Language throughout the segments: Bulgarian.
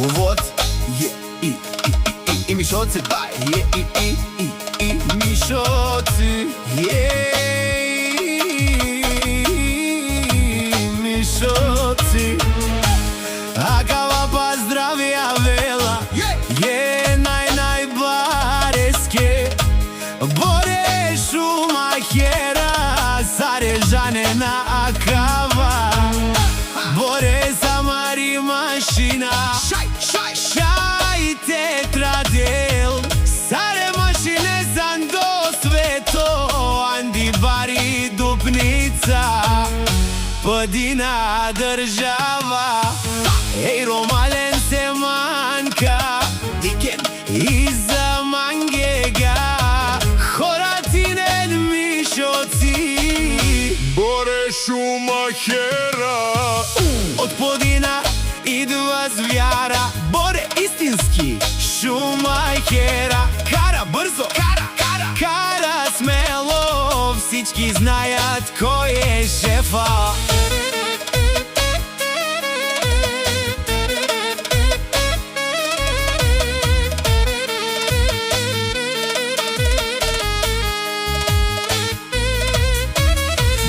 Вот и мишоцы, и мишоцы, мишоцы. Акава поздравявела, най-бареске. Боре Шумахера, зарежане на Акава. Боре Самари машина, шай тетрадел. Саре машине зандо свето, Анди бари дупница, пъдина държава. Ей, ромален се манка, и за мангега. Хоратинен мишоци, Боре Шумахера. от Подина идва звяра. Боре истински Шумахера. Кара бързо, кара смело. Всички знаят кой е шефа.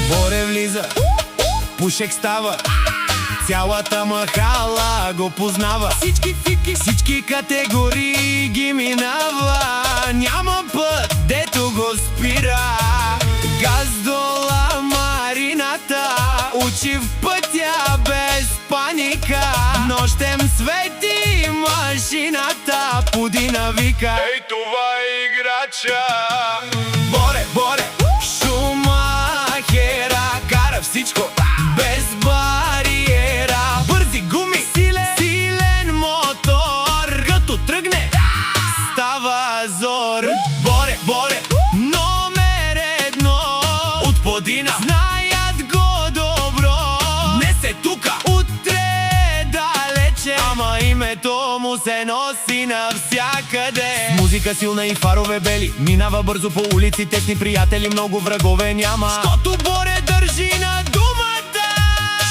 Боре влиза, пушек става, цялата махала го познава. Всички фики, всички категории ги минава. Няма път, дето го спира. Газ до ламарината, учи в пътя без паника. Нощем свети машината, Подина вика: Ей, това е играча. Боре, Шумахера кара всичко без бариера. Бързи гуми, силен мотор, като тръгне става зор. Боре, номер едно от Подина, знаят го добро. Не се тука, утре далече, ама името му се носи навсякъде. С музика силна и фарове бели, минава бързо по улици, тесни приятели, много врагове няма. Щото Боре държи на думата.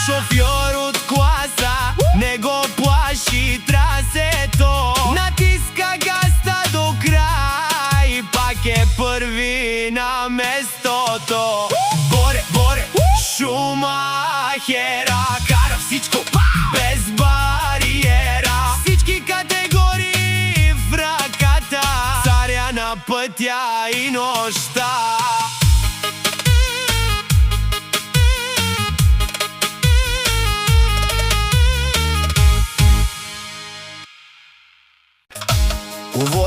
Шофьор от класа, не го плаши трасето. Натиска газта до край, пак е първи на местото. Боре, Шумахера кара всичко без бариера. Всички категории в ръката, царя на пътя и нощта. Вот